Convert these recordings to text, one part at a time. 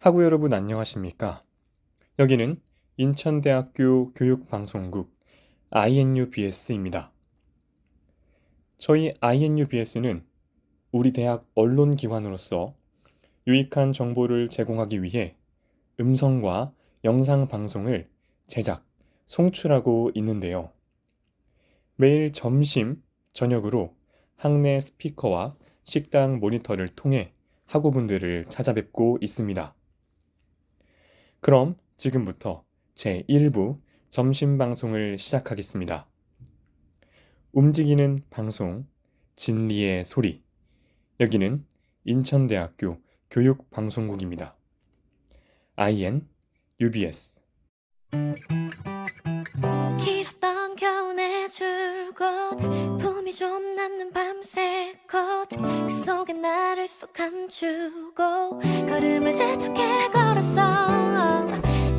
학우 여러분 안녕하십니까? 여기는 인천대학교 교육방송국 INUBS입니다. 저희 INUBS는 우리 대학 언론기관으로서 유익한 정보를 제공하기 위해 음성과 영상 방송을 제작, 송출하고 있는데요. 매일 점심, 저녁으로 학내 스피커와 식당 모니터를 통해 학우분들을 찾아뵙고 있습니다. 그럼 지금부터 제1부 점심 방송을 시작하겠습니다. 움직이는 방송, 진리의 소리. 여기는 인천대학교 교육방송국입니다. IN UBS. 길었던 겨울의 줄곧 품이 좀 남는 밤새 컷그 속에 나를 쏙 감추고 걸음을 재촉해 걸었어.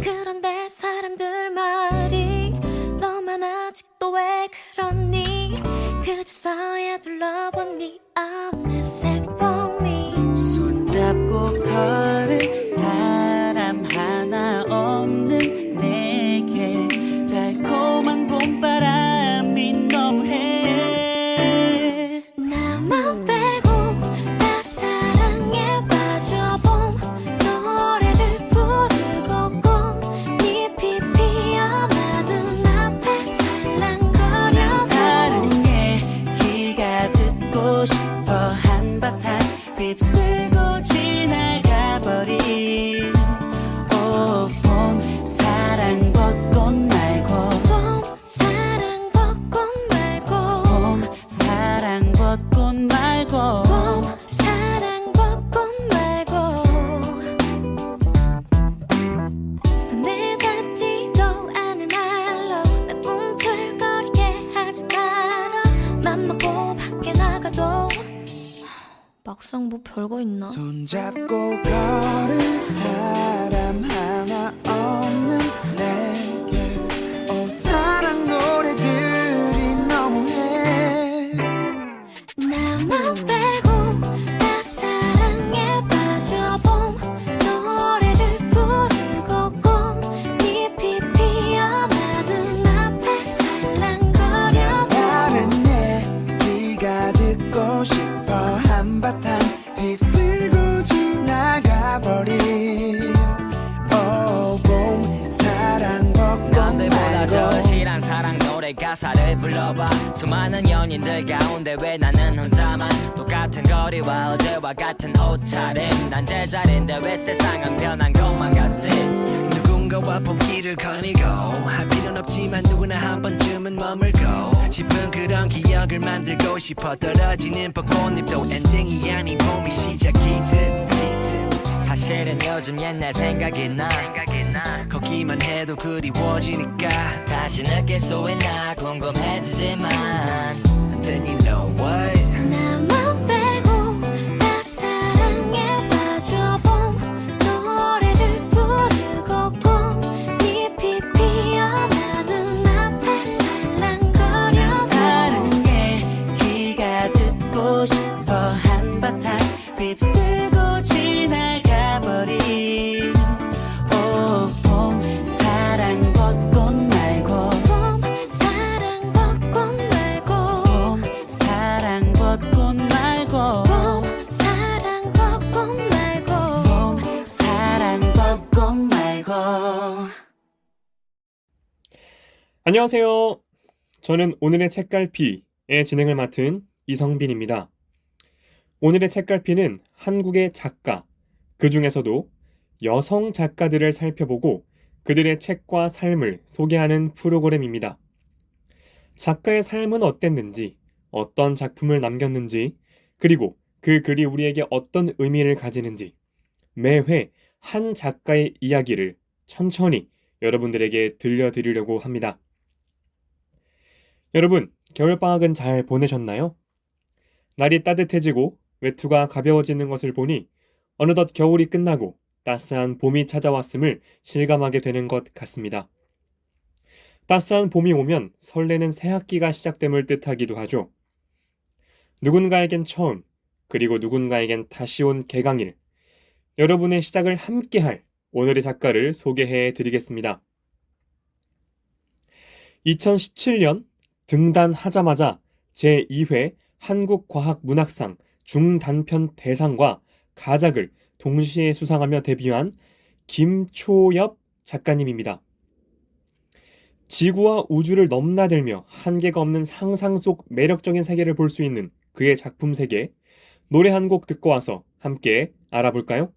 그런데 사람들 말이 너만 아직도 왜 그러니 그제서야 둘러본 네 어느새 봄이 손잡고 걸은 사람 하나 없는 내게 달콤한 봄바람이 너무해. 나만 빼고 다 사랑에 빠져봄 노래를 부르고 꽃잎이 피어나 눈앞에 살랑거려 다른 얘기가 듣고 싶어. 한바탕 휩쓸고 지나가버린 오 봄 사랑 벚꽃 말고 봄 사랑 벚꽃 말고 봄 사랑 벚꽃 말고 봄 사랑 벚꽃 말고 손에 닿지도 않을 말로 나 꿈틀거리게 하지 마라. 맘먹고 밖에 나가도 막상 뭐 별거 있나? 손잡고 걸은 사람 하나 없는 내게 사랑 노래들이 너무해. 나만 빼고 다 사랑에 빠져봄 노래를 부르고 꽃잎이 피어나 눈앞에 살랑거려 다른 얘기가 듣고 싶어. 한바탕 휩쓸고 지나가버린 봄 사랑 벚꽃 남들보다 더 말고 실한 사랑 노래 가사를 불러봐. 수많은 연인들 가운데 왜 나는 혼자만 똑같은 거리와 어제와 같은 옷차림. 난 제자리인데 왜 세상은 변한 것만 같지. 누군가와 봄길을 거니고 할 필요는 없지만 누구나 한 번쯤은 머물고 싶은 그런 기억을 만들고 싶어. 떨어지는 벚꽃잎도 엔딩이 아닌 봄이 시작이듯. 사실은 요즘 옛날 생각이 나. 걷기만 해도 그리워지니까. 다시 느낄 수 있나 궁금해지지만 And then you know what? 나만 빼고 다 사랑에 빠져봄 노래를 부르고 꽃잎이 피어나 눈앞에 살랑거려 다른 얘기가 듣고 싶어. 한바탕 휩쓸고 지나가버린 오 봄 사랑 벚꽃 말고 봄 사랑 벚꽃 말고 봄 사랑 벚꽃 말고 봄 사랑 벚꽃 말고 봄 사랑 벚꽃 말고. 안녕하세요. 저는 오늘의 책갈피의 진행을 맡은 이성빈입니다. 오늘의 책갈피는 한국의 작가, 그 중에서도 여성 작가들을 살펴보고 그들의 책과 삶을 소개하는 프로그램입니다. 작가의 삶은 어땠는지, 어떤 작품을 남겼는지, 그리고 그 글이 우리에게 어떤 의미를 가지는지 매회 한 작가의 이야기를 천천히 여러분들에게 들려드리려고 합니다. 여러분, 겨울방학은 잘 보내셨나요? 날이 따뜻해지고 외투가 가벼워지는 것을 보니 어느덧 겨울이 끝나고 따스한 봄이 찾아왔음을 실감하게 되는 것 같습니다. 따스한 봄이 오면 설레는 새학기가 시작됨을 뜻하기도 하죠. 누군가에겐 처음, 그리고 누군가에겐 다시 온 개강일, 여러분의 시작을 함께할 오늘의 작가를 소개해 드리겠습니다. 2017년 등단하자마자 제2회 한국과학문학상 중단편 대상과 가작을 동시에 수상하며 데뷔한 김초엽 작가님입니다. 지구와 우주를 넘나들며 한계가 없는 상상 속 매력적인 세계를 볼 수 있는 그의 작품 세계, 노래 한 곡 듣고 와서 함께 알아볼까요?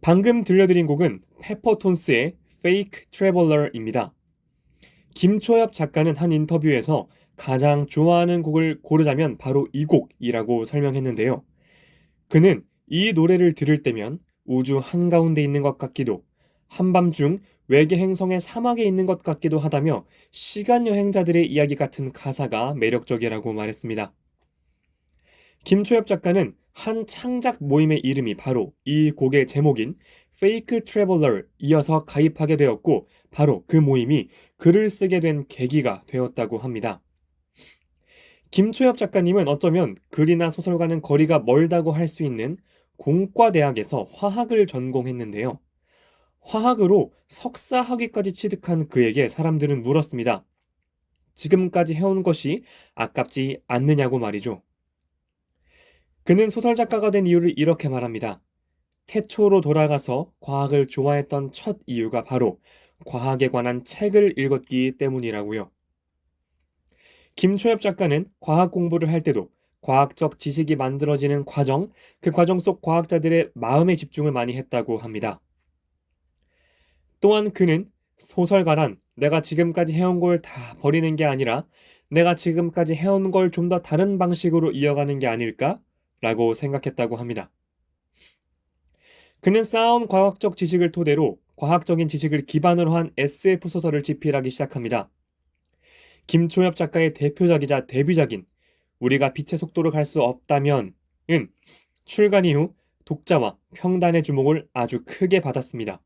방금 들려드린 곡은 페퍼톤스의 Fake Traveler입니다. 김초엽 작가는 한 인터뷰에서 가장 좋아하는 곡을 고르자면 바로 이 곡이라고 설명했는데요. 그는 이 노래를 들을 때면 우주 한가운데 있는 것 같기도, 한밤중 외계 행성의 사막에 있는 것 같기도 하다며 시간 여행자들의 이야기 같은 가사가 매력적이라고 말했습니다. 김초엽 작가는 한 창작 모임의 이름이 바로 이 곡의 제목인 Fake Traveler 이어서 가입하게 되었고 바로 그 모임이 글을 쓰게 된 계기가 되었다고 합니다. 김초엽 작가님은 어쩌면 글이나 소설과는 거리가 멀다고 할 수 있는 공과대학에서 화학을 전공했는데요. 화학으로 석사 학위까지 취득한 그에게 사람들은 물었습니다. 지금까지 해온 것이 아깝지 않느냐고 말이죠. 그는 소설작가가 된 이유를 이렇게 말합니다. 태초로 돌아가서 과학을 좋아했던 첫 이유가 바로 과학에 관한 책을 읽었기 때문이라고요. 김초엽 작가는 과학 공부를 할 때도 과학적 지식이 만들어지는 과정, 그 과정 속 과학자들의 마음에 집중을 많이 했다고 합니다. 또한 그는 소설가란 내가 지금까지 해온 걸 다 버리는 게 아니라 내가 지금까지 해온 걸 좀 더 다른 방식으로 이어가는 게 아닐까? 라고 생각했다고 합니다. 그는 쌓아온 과학적 지식을 토대로 과학적인 지식을 기반으로 한 SF 소설을 집필하기 시작합니다. 김초엽 작가의 대표작이자 데뷔작인 우리가 빛의 속도로 갈 수 없다면은 출간 이후 독자와 평단의 주목을 아주 크게 받았습니다.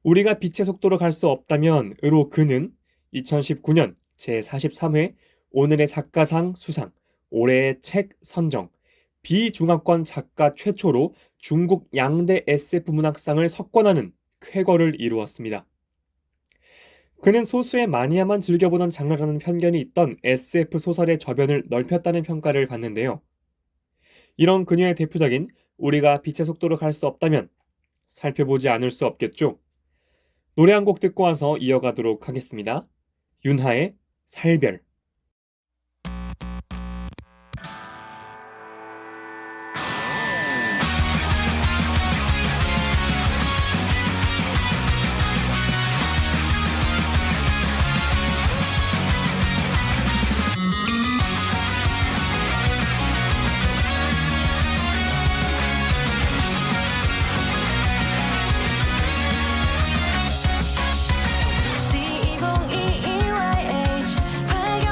우리가 빛의 속도로 갈 수 없다면으로 그는 2019년 제43회 오늘의 작가상 수상, 올해의 책 선정, 비중화권 작가 최초로 중국 양대 SF 문학상을 석권하는 쾌거를 이루었습니다. 그는 소수의 마니아만 즐겨보던 장르라는 편견이 있던 SF 소설의 저변을 넓혔다는 평가를 받는데요. 이런 그녀의 대표작인 우리가 빛의 속도로 갈 수 없다면 살펴보지 않을 수 없겠죠. 노래 한 곡 듣고 와서 이어가도록 하겠습니다. 윤하의 살별. C2022YH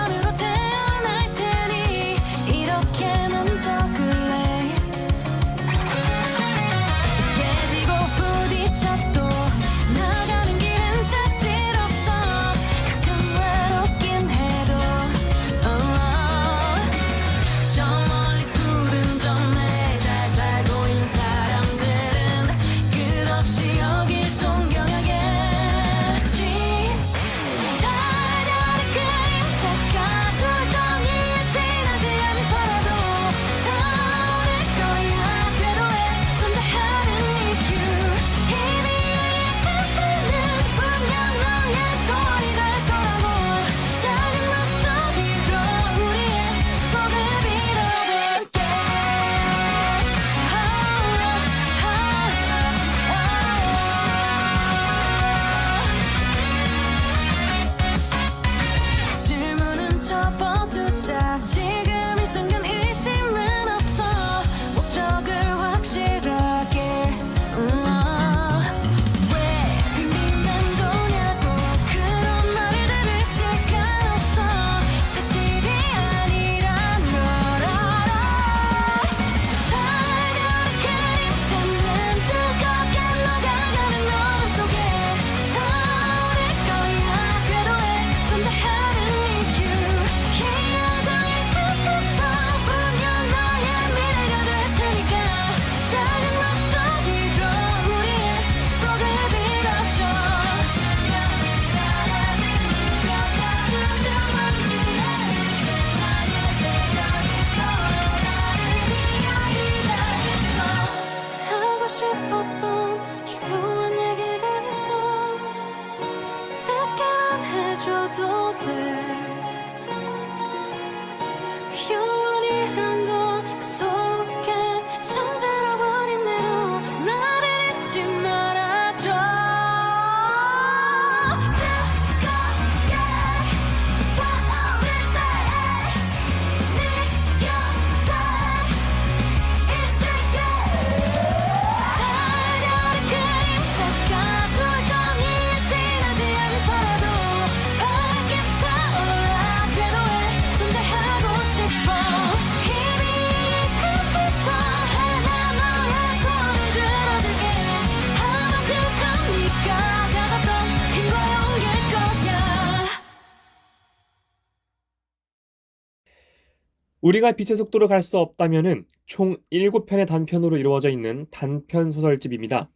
우리가 빛의 속도로 갈 수 없다면은 총 7편의 단편으로 이루어져 있는 단편 소설집입니다.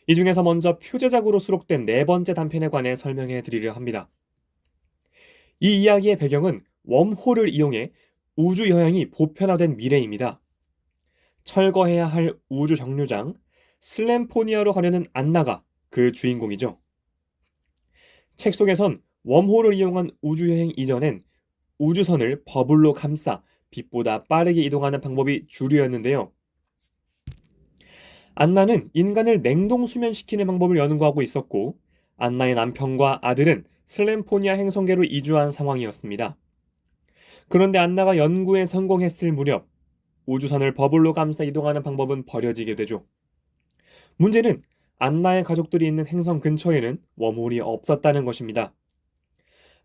이 중에서 먼저 표제작으로 수록된 네 번째 단편에 관해 설명해 드리려 합니다. 이 이야기의 배경은 웜홀을 이용해 우주 여행이 보편화된 미래입니다. 철거해야 할 우주 정류장 슬램포니아로 가려는 안나가 그 주인공이죠. 책 속에선 웜홀을 이용한 우주 여행 이전엔 우주선을 버블로 감싸 빛보다 빠르게 이동하는 방법이 주류였는데요. 안나는 인간을 냉동 수면시키는 방법을 연구하고 있었고, 안나의 남편과 아들은 슬램포니아 행성계로 이주한 상황이었습니다. 그런데 안나가 연구에 성공했을 무렵 우주선을 버블로 감싸 이동하는 방법은 버려지게 되죠. 문제는 안나의 가족들이 있는 행성 근처에는 웜홀이 없었다는 것입니다.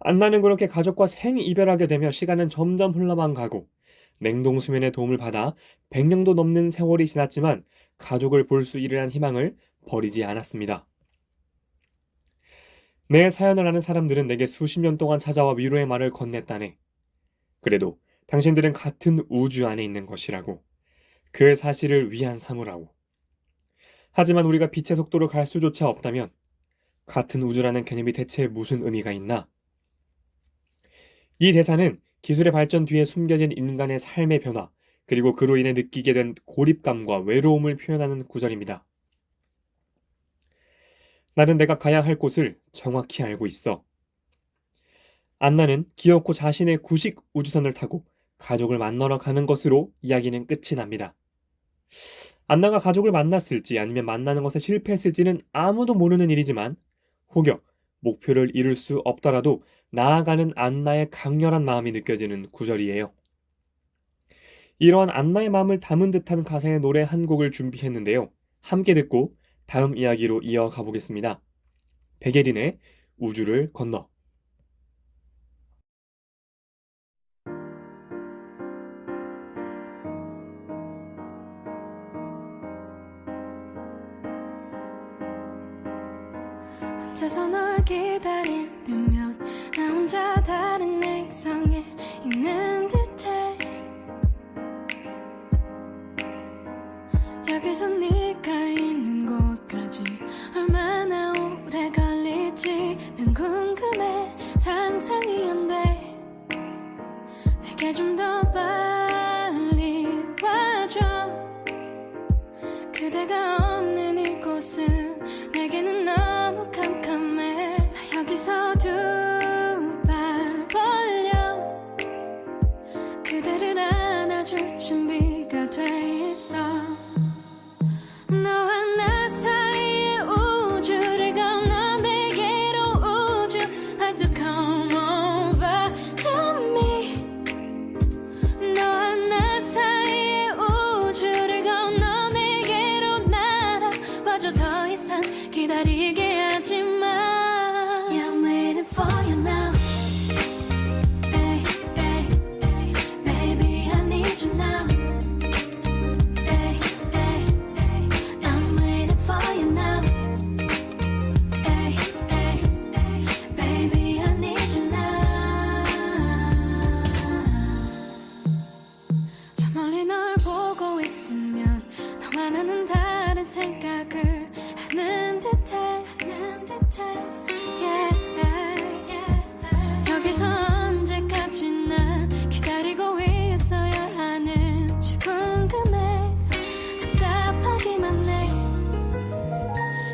안나는 그렇게 가족과 생이별하게 되며 시간은 점점 흘러만 가고 냉동 수면의 도움을 받아 100년도 넘는 세월이 지났지만 가족을 볼 수 있으리란 희망을 버리지 않았습니다. 내 사연을 아는 사람들은 내게 수십 년 동안 찾아와 위로의 말을 건넸다네. 그래도 당신들은 같은 우주 안에 있는 것이라고. 그 사실을 위안 삼으라고. 하지만 우리가 빛의 속도로 갈 수조차 없다면 같은 우주라는 개념이 대체 무슨 의미가 있나? 이 대사는 기술의 발전 뒤에 숨겨진 인간의 삶의 변화, 그리고 그로 인해 느끼게 된 고립감과 외로움을 표현하는 구절입니다. 나는 내가 가야 할 곳을 정확히 알고 있어. 안나는 기어코 자신의 구식 우주선을 타고 가족을 만나러 가는 것으로 이야기는 끝이 납니다. 안나가 가족을 만났을지 아니면 만나는 것에 실패했을지는 아무도 모르는 일이지만 혹여 목표를 이룰 수 없더라도 나아가는 안나의 강렬한 마음이 느껴지는 구절이에요. 이러한 안나의 마음을 담은 듯한 가사의 노래 한 곡을 준비했는데요. 함께 듣고 다음 이야기로 이어가 보겠습니다. 백예린의 우주를 건너. 혼자서 널 기다릴 때면 나 혼자 다른 행성에 있는 듯해. 여기서 네가 있는 곳까지 얼마나 오래 걸릴지 난 궁금해. 상상이 안 돼. 내게 좀 더 빨리 와줘. 그대가 없는 이곳은 내게는 너무 캄캄해. 나 여기서 두 발 벌려 그대를 안아줄 준비가 돼 있어. 너와 나 사이의 우주를 건너 내게로 우주 like to come over to me. 너와 나 사이의 우주를 건너 내게로 날아와줘. 더 이상 기다리게 하지 마. Yeah, I'm waiting for you now. Hey, hey, hey, baby, I need you now. Hey, hey, hey, I'm waiting for you now. Hey, hey, hey, baby, I need you now. 저 멀리 널 보고 있으면 너와 나는 다른 생각을 하는 듯해. Yeah, yeah. 여기서 언제까지나 기다리고 있어야 하는지 궁금해. 답답하기만 해.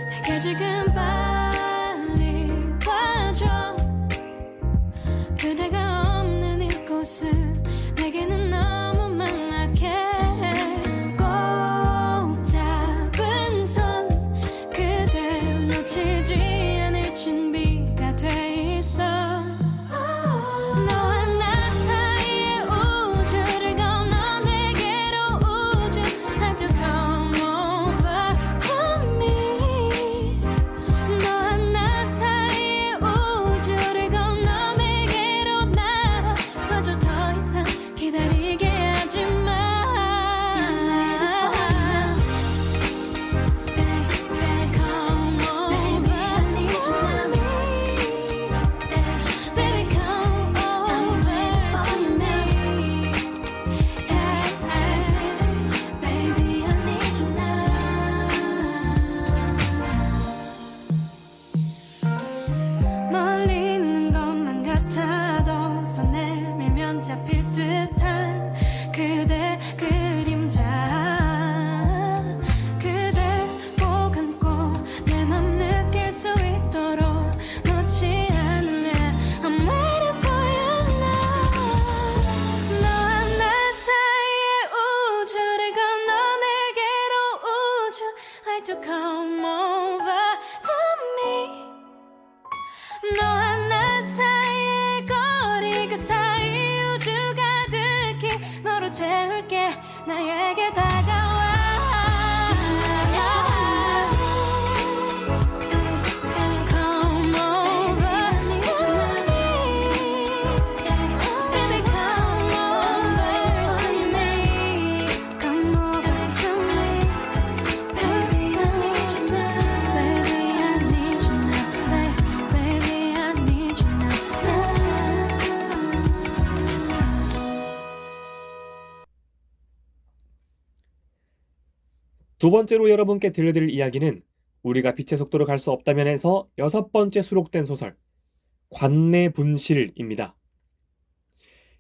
내게 지금 빨리 와줘. 그대가 없는 이곳은 내게는 너무 막막해. 꼭 잡은 손 그대 놓치지 않을 준비가 돼 있어. 너와 나 사이의 우주를 건너 내게로 우주 like to come over to me. 너와 나 사이의 우주를 건너 내게로 날아와줘. 더 이상 기다리 함께 나에게 다가와 Come over to me Baby come over to me Come over to me Baby I need you now Baby I need you now Baby I need you now 두 번째로 여러분께 들려드릴 이야기는 우리가 빛의 속도로 갈 수 없다면에서 6번째 수록된 소설 관내분실입니다.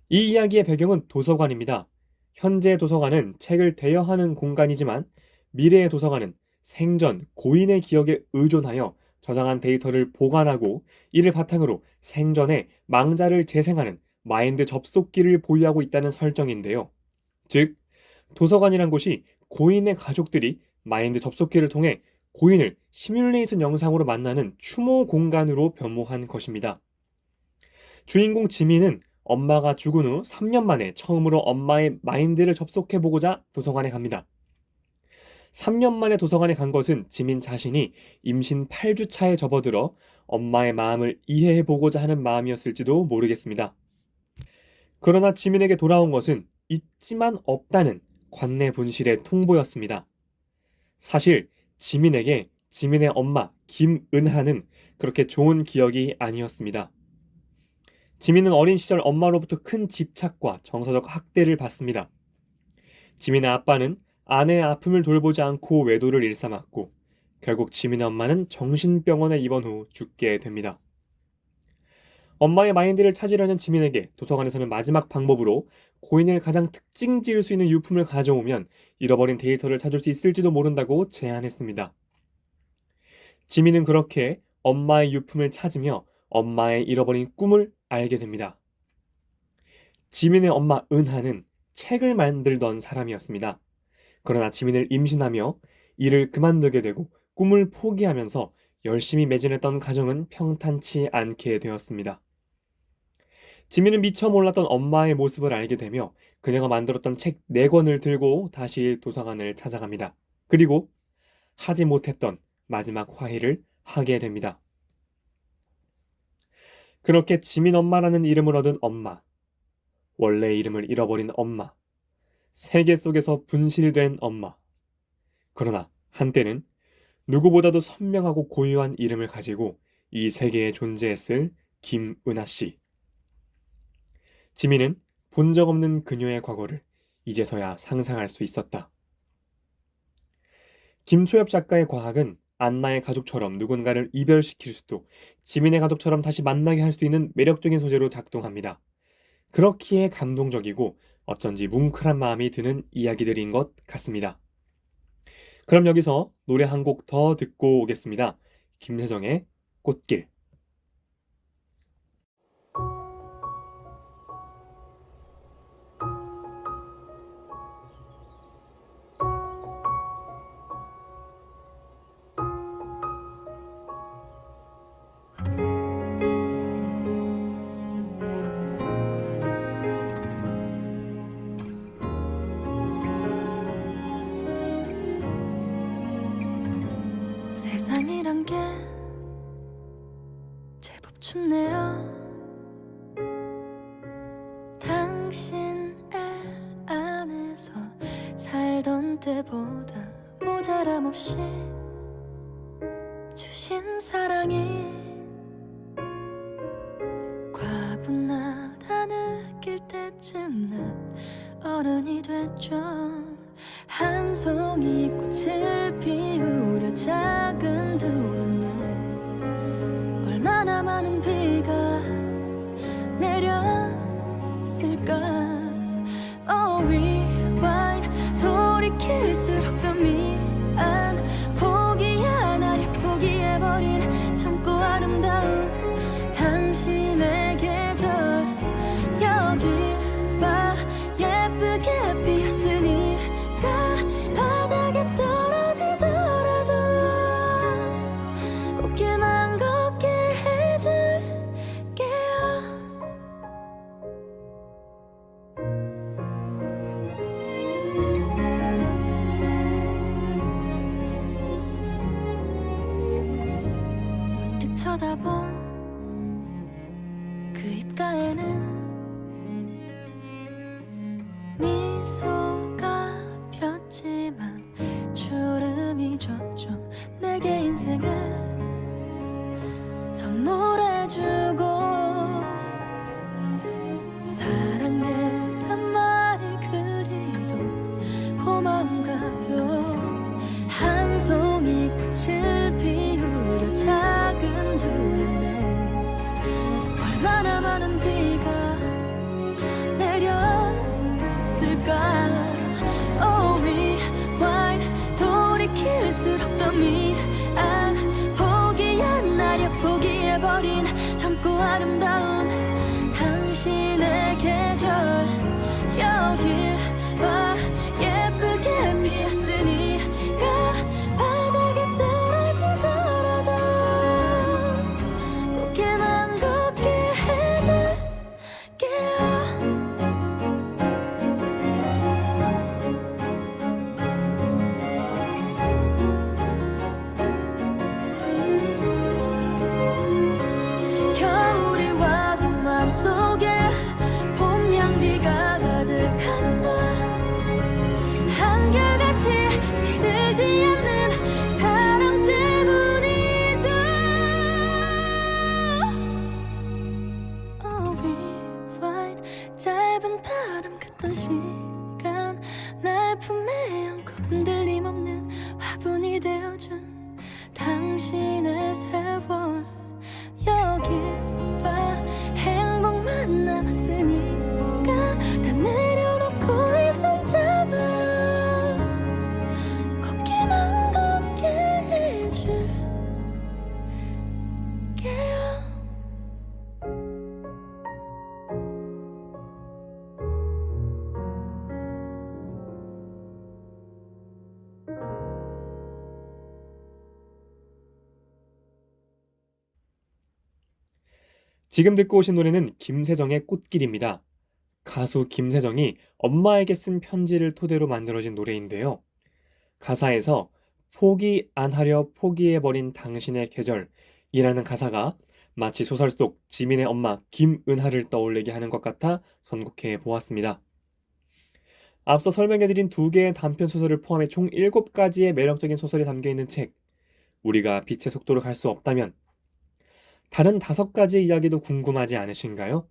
이 이야기의 배경은 도서관입니다. 현재 도서관은 책을 대여하는 공간이지만 미래의 도서관은 생전 고인의 기억에 의존하여 저장한 데이터를 보관하고 이를 바탕으로 생전에 망자를 재생하는 마인드 접속기를 보유하고 있다는 설정인데요. 즉, 도서관이란 곳이 고인의 가족들이 마인드 접속기를 통해 고인을 시뮬레이션 영상으로 만나는 추모 공간으로 변모한 것입니다. 주인공 지민은 엄마가 죽은 후 3년 만에 처음으로 엄마의 마인드를 접속해보고자 도서관에 갑니다. 3년 만에 도서관에 간 것은 지민 자신이 임신 8주 차에 접어들어 엄마의 마음을 이해해보고자 하는 마음이었을지도 모르겠습니다. 그러나 지민에게 돌아온 것은 있지만 없다는 관내 분실의 통보였습니다. 사실 지민에게 지민의 엄마 김은하는 그렇게 좋은 기억이 아니었습니다. 지민은 어린 시절 엄마로부터 큰 집착과 정서적 학대를 받습니다. 지민의 아빠는 아내의 아픔을 돌보지 않고 외도를 일삼았고 결국 지민의 엄마는 정신병원에 입원 후 죽게 됩니다. 엄마의 마인드를 찾으려는 지민에게 도서관에서는 마지막 방법으로 고인을 가장 특징 지을 수 있는 유품을 가져오면 잃어버린 데이터를 찾을 수 있을지도 모른다고 제안했습니다. 지민은 그렇게 엄마의 유품을 찾으며 엄마의 잃어버린 꿈을 알게 됩니다. 지민의 엄마 은하는 책을 만들던 사람이었습니다. 그러나 지민을 임신하며 일을 그만두게 되고 꿈을 포기하면서 열심히 매진했던 가정은 평탄치 않게 되었습니다. 지민은 미처 몰랐던 엄마의 모습을 알게 되며 그녀가 만들었던 책 4권을 들고 다시 도서관을 찾아갑니다. 그리고 하지 못했던 마지막 화해를 하게 됩니다. 그렇게 지민 엄마라는 이름을 얻은 엄마, 원래 이름을 잃어버린 엄마, 세계 속에서 분실된 엄마. 그러나 한때는 누구보다도 선명하고 고유한 이름을 가지고 이 세계에 존재했을 김은하 씨. 지민은 본 적 없는 그녀의 과거를 이제서야 상상할 수 있었다. 김초엽 작가의 과학은 안나의 가족처럼 누군가를 이별시킬 수도 지민의 가족처럼 다시 만나게 할 수 있는 매력적인 소재로 작동합니다. 그렇기에 감동적이고 어쩐지 뭉클한 마음이 드는 이야기들인 것 같습니다. 그럼 여기서 노래 한 곡 더 듣고 오겠습니다. 김세정의 꽃길. 세상이란 게 제법 춥네요. 당신의 안에서 살던 때보다 모자람 없이 주신 사랑이 과분하다 느낄 때쯤 난 어른이 됐죠. 한 송이 꽃을 피우려 작은 두 눈에 얼마나 많은 비가 내렸을까. Oh rewind 돌이킬수록 더 미안 포기야 나를 포기해버린 젊고 아름다운 당신의 계절 여길 봐 예쁘게 피었으니 바닥에 떨어지더라도 꽃길 없던 시간 날 품에 안고 흔들림 없는 화분이 되어준 당신의 세월 여기 봐 행복만 남았으니까 다 내려놓고 이 손 잡아 걷기만 걷게 해줄게요. 지금 듣고 오신 노래는 김세정의 꽃길입니다. 가수 김세정이 엄마에게 쓴 편지를 토대로 만들어진 노래인데요. 가사에서 포기 안 하려 포기해버린 당신의 계절이라는 가사가 마치 소설 속 지민의 엄마 김은하를 떠올리게 하는 것 같아 선곡해 보았습니다. 앞서 설명해드린 2개의 단편 소설을 포함해 총 7가지의 매력적인 소설이 담겨있는 책 우리가 빛의 속도로 갈 수 없다면 다른 5가지의 이야기도 궁금하지 않으신가요?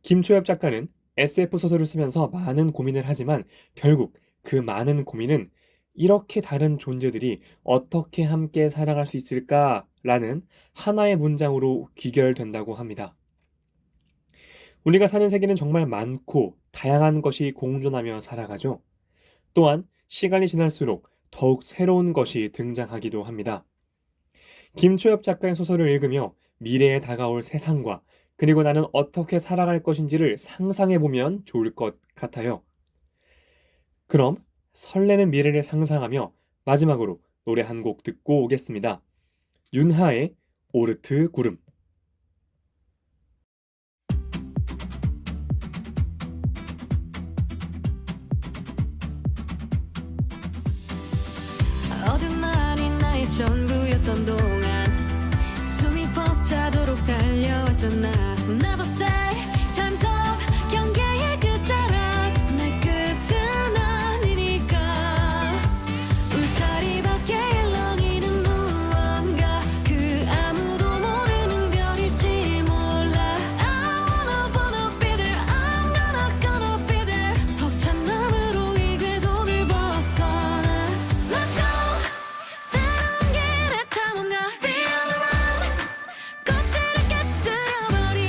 김초엽 작가는 SF 소설을 쓰면서 많은 고민을 하지만 결국 그 많은 고민은 이렇게 다른 존재들이 어떻게 함께 살아갈 수 있을까라는 하나의 문장으로 귀결된다고 합니다. 우리가 사는 세계는 정말 많고 다양한 것이 공존하며 살아가죠. 또한 시간이 지날수록 더욱 새로운 것이 등장하기도 합니다. 김초엽 작가의 소설을 읽으며 미래에 다가올 세상과 그리고 나는 어떻게 살아갈 것인지를 상상해보면 좋을 것 같아요. 그럼 설레는 미래를 상상하며 마지막으로 노래 한 곡 듣고 오겠습니다. 윤하의 오르트 구름. 어둠 말이 나의 전부였던 동안 숨이 벅차도록 달려왔잖아. Never say time's up 경계의 끝자락 내 끝은 아니니까 울타리 밖에 일렁이는 무언가 그 아무도 모르는 별일지 몰라. I wanna be there I'm gonna be there 벅찬 마음으로 이 궤도를 벗어나. Let's go 새로운 길에 탐험가 Be on the run 껍질을 깨뜨려버린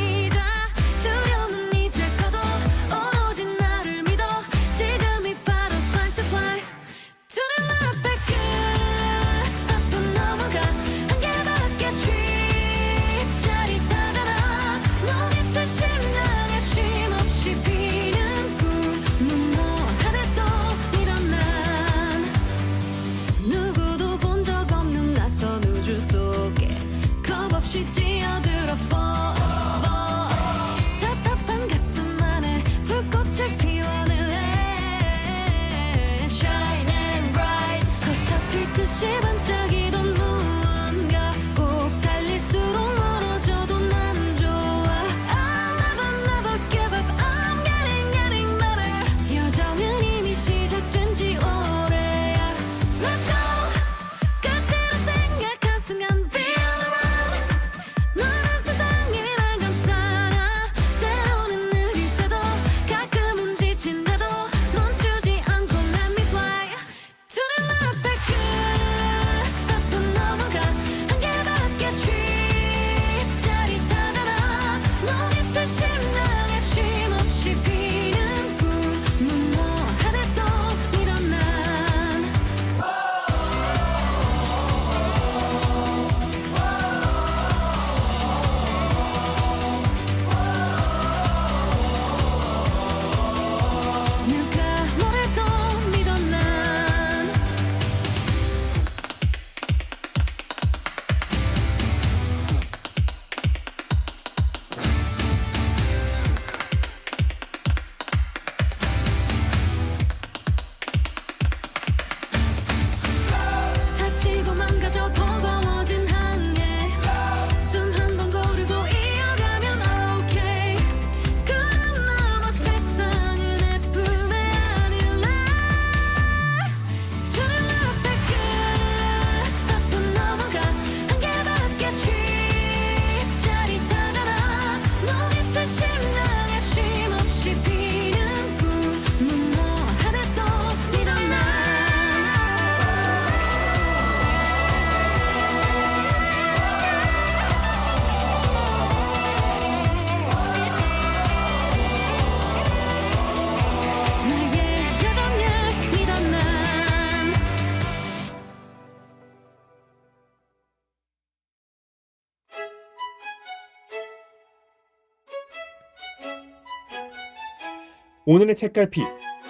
오늘의 책갈피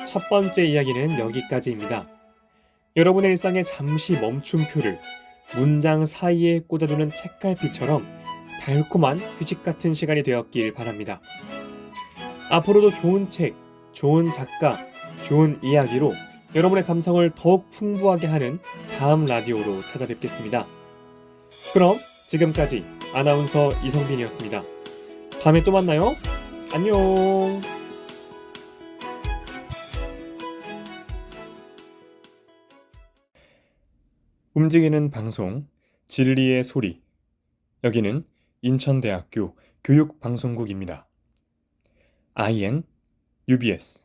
첫 번째 이야기는 여기까지입니다. 여러분의 일상에 잠시 멈춤표를 문장 사이에 꽂아두는 책갈피처럼 달콤한 휴식 같은 시간이 되었길 바랍니다. 앞으로도 좋은 책, 좋은 작가, 좋은 이야기로 여러분의 감성을 더욱 풍부하게 하는 다음 라디오로 찾아뵙겠습니다. 그럼 지금까지 아나운서 이성빈이었습니다. 다음에 또 만나요. 안녕. 움직이는 방송 진리의 소리. 여기는 인천대학교 교육방송국입니다. IN UBS